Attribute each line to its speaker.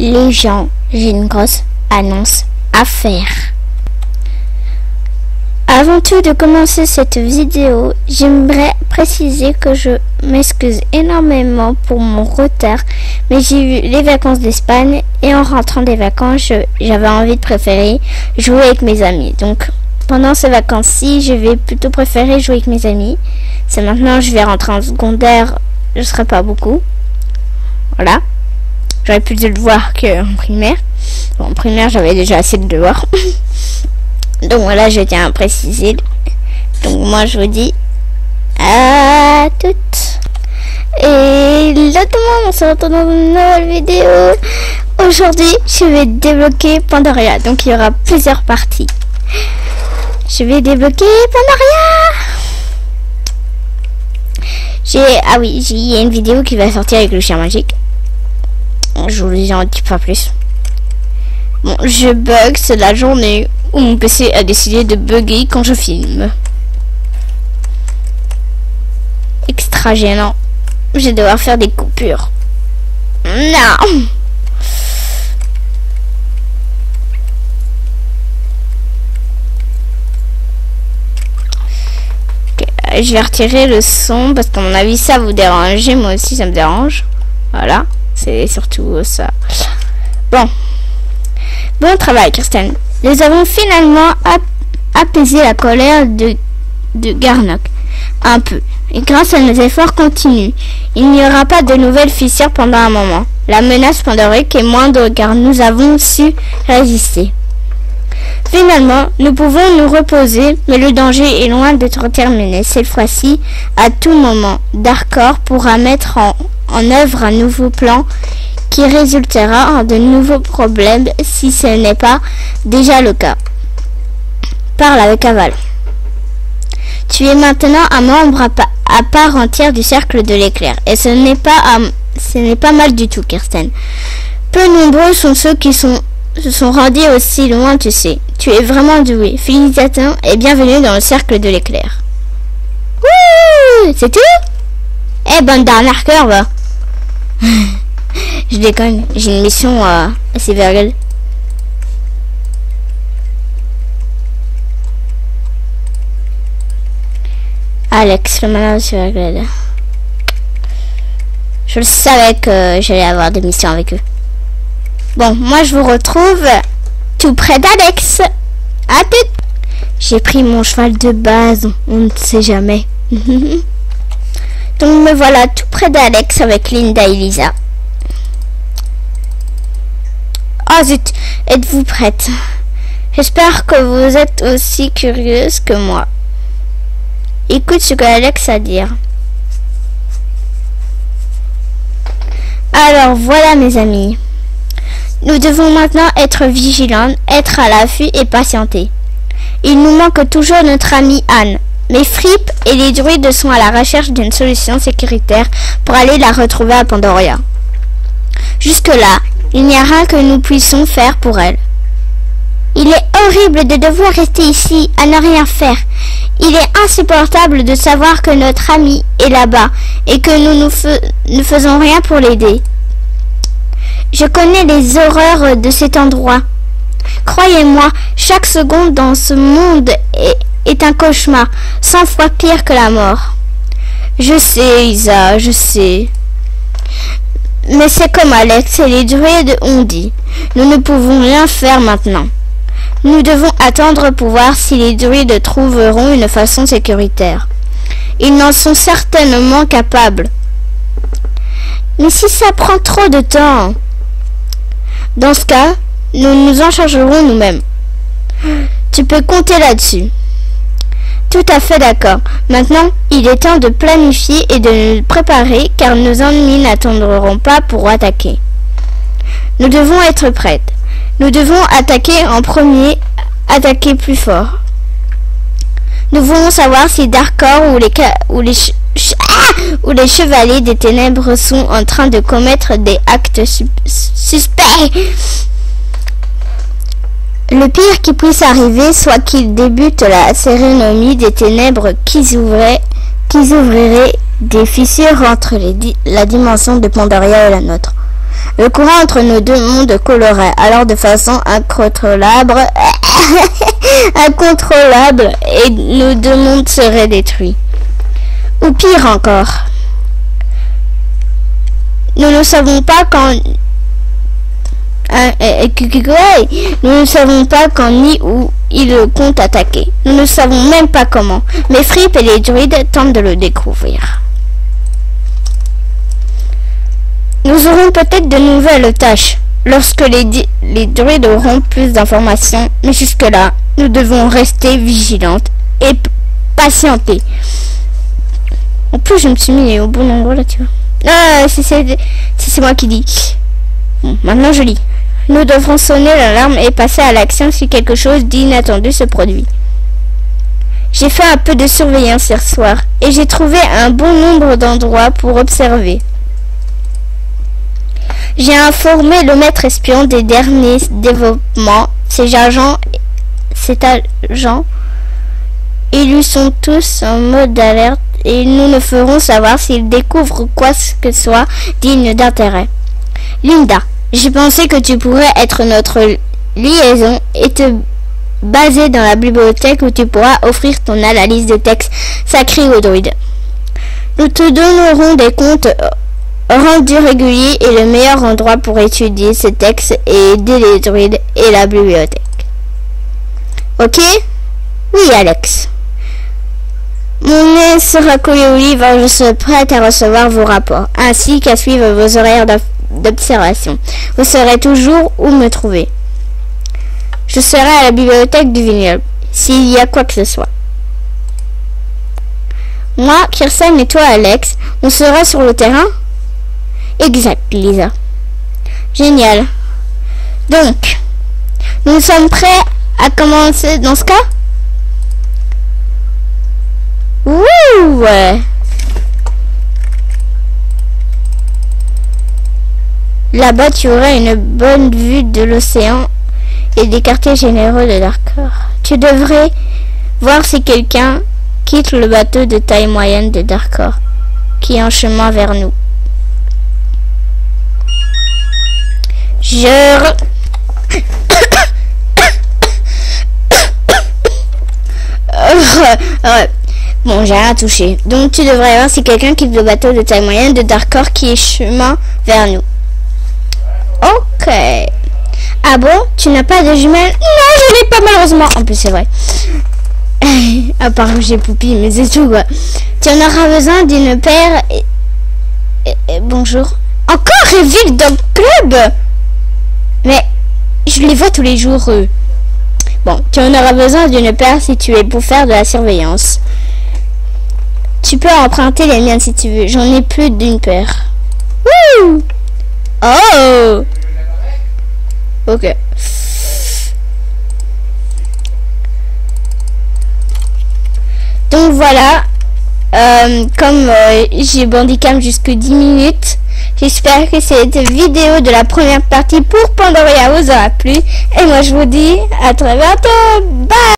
Speaker 1: Les gens, j'ai une grosse annonce à faire. Avant tout de commencer cette vidéo, j'aimerais préciser que je m'excuse énormément pour mon retard, mais j'ai eu les vacances d'Espagne et en rentrant des vacances, j'avais envie de préférer jouer avec mes amis. Donc pendant ces vacances-ci, je vais plutôt préférer jouer avec mes amis. C'est maintenant, je vais rentrer en secondaire, je serai pas beaucoup. Voilà. J'aurais plus de devoirs qu'en primaire. Bon, en primaire, j'avais déjà assez de devoirs. Donc voilà, je tiens à préciser. Donc moi, je vous dis à toutes. Et là, tout le monde, on se retrouve dans une nouvelle vidéo. Aujourd'hui, je vais débloquer Pandaria. Donc il y aura plusieurs parties. Je vais débloquer Pandaria. Ah oui, il y a une vidéo qui va sortir avec le chien magique. Je vous en dis pas plus. Bon, je bug, c'est la journée où mon PC a décidé de bugger quand je filme. Extra gênant. Je vais devoir faire des coupures. Non. Okay, je vais retirer le son parce qu'à mon avis ça vous dérange. Moi aussi ça me dérange. Voilà. C'est surtout ça. Bon travail, Christelle. Nous avons finalement apaisé la colère de Garnock. Un peu. Et grâce à nos efforts continus, il n'y aura pas de nouvelles fissures pendant un moment. La menace pandorique est moindre car nous avons su résister. Finalement, nous pouvons nous reposer, mais le danger est loin d'être terminé. Cette fois-ci, à tout moment, Darkor pourra mettre en œuvre un nouveau plan qui résultera en de nouveaux problèmes si ce n'est pas déjà le cas. Parle avec Aval. Tu es maintenant un membre à part entière du cercle de l'éclair et ce n'est pas mal du tout, Kirsten. Peu nombreux sont ceux qui se sont rendus aussi loin, tu sais. Tu es vraiment doué. Félicitations et bienvenue dans le cercle de l'éclair. Wouh, c'est tout? Eh, bonne dernière curve. Je déconne, j'ai une mission assez virgule. Alex, le malin sur virgule. Je le savais que j'allais avoir des missions avec eux. Bon, moi je vous retrouve tout près d'Alex. À tout. J'ai pris mon cheval de base, on ne sait jamais. Donc me voilà tout près d'Alex avec Linda et Lisa. Oh zut, êtes-vous prête? J'espère que vous êtes aussi curieuse que moi. Écoute ce que Alex a à dire. Alors voilà mes amis. Nous devons maintenant être vigilants, être à l'affût et patienter. Il nous manque toujours notre amie Anne. Mais Fripp et les druides sont à la recherche d'une solution sécuritaire pour aller la retrouver à Pandaria. Jusque-là, il n'y a rien que nous puissions faire pour elle. Il est horrible de devoir rester ici à ne rien faire. Il est insupportable de savoir que notre ami est là-bas et que nous ne faisons rien pour l'aider. Je connais les horreurs de cet endroit. Croyez-moi, chaque seconde dans ce monde est un cauchemar, 100 fois pire que la mort. Je sais, Isa, je sais. Mais c'est comme Alex et les druides ont dit. Nous ne pouvons rien faire maintenant. Nous devons attendre pour voir si les druides trouveront une façon sécuritaire. Ils n'en sont certainement capables. Mais si ça prend trop de temps, dans ce cas, nous nous en chargerons nous-mêmes. Tu peux compter là-dessus. Tout à fait d'accord. Maintenant, il est temps de planifier et de nous préparer car nos ennemis n'attendront pas pour attaquer. Nous devons être prêtes. Nous devons attaquer en premier, attaquer plus fort. Nous voulons savoir si Darkor ou les chevaliers des ténèbres sont en train de commettre des actes suspects. Le pire qui puisse arriver, soit qu'ils débutent la cérémonie des ténèbres qu'ils ouvriraient des fissures entre la dimension de Pandaria et la nôtre. Le courant entre nos deux mondes colorait alors de façon incontrôlable, et nos deux mondes seraient détruits. Ou pire encore, nous ne savons pas quand... Nous ne savons pas quand ni où il compte attaquer. Nous ne savons même pas comment. Mais Fripp et les druides tentent de le découvrir. Nous aurons peut-être de nouvelles tâches lorsque les druides auront plus d'informations. Mais jusque-là, nous devons rester vigilantes et patienter. En plus, je me suis mis au bon endroit là, tu vois. Ah, c'est moi qui dis. Bon, maintenant je lis. Nous devrons sonner l'alarme et passer à l'action si quelque chose d'inattendu se produit. J'ai fait un peu de surveillance hier soir et j'ai trouvé un bon nombre d'endroits pour observer. J'ai informé le maître espion des derniers développements. Ces agents, ils sont tous en mode d'alerte et nous ne ferons savoir s'ils découvrent quoi que ce soit digne d'intérêt. Linda, j'ai pensé que tu pourrais être notre liaison et te baser dans la bibliothèque où tu pourras offrir ton analyse de textes sacrés aux druides. Nous te donnerons des comptes rendus réguliers et le meilleur endroit pour étudier ces textes et aider les druides et la bibliothèque. Ok? Oui, Alex. Mon nez sera collé au livre et je serai prête à recevoir vos rapports, ainsi qu'à suivre vos horaires d'observation. Vous saurez toujours où me trouver. Je serai à la bibliothèque du vignoble, s'il y a quoi que ce soit. Moi, Kirsten et toi, Alex, on sera sur le terrain? Exact, Lisa. Génial. Donc, nous sommes prêts à commencer dans ce cas? Ouh, ouais. Là-bas, tu aurais une bonne vue de l'océan et des quartiers généraux de Darkor. Tu devrais voir si quelqu'un quitte le bateau de taille moyenne de Darkor, qui est en chemin vers nous. Bon, j'ai rien touché. Donc, tu devrais voir si quelqu'un quitte le bateau de taille moyenne de Darkor qui est chemin vers nous. Ok. Ah bon? Tu n'as pas de jumelles? Non, je l'ai pas malheureusement. En plus, c'est vrai. À part que j'ai Poupie, mais c'est tout, quoi. Tu en auras besoin d'une paire... bonjour. Encore Evil Dog Club? Mais je les vois tous les jours, eux. Bon, tu en auras besoin d'une paire si tu es pour faire de la surveillance. Tu peux emprunter les miennes si tu veux. J'en ai plus d'une paire. Wouh! Oh! Ok. Donc voilà. Comme j'ai bandicam jusque 10 minutes, j'espère que cette vidéo de la première partie pour Pandoria vous aura plu. Et moi je vous dis à très bientôt. Bye!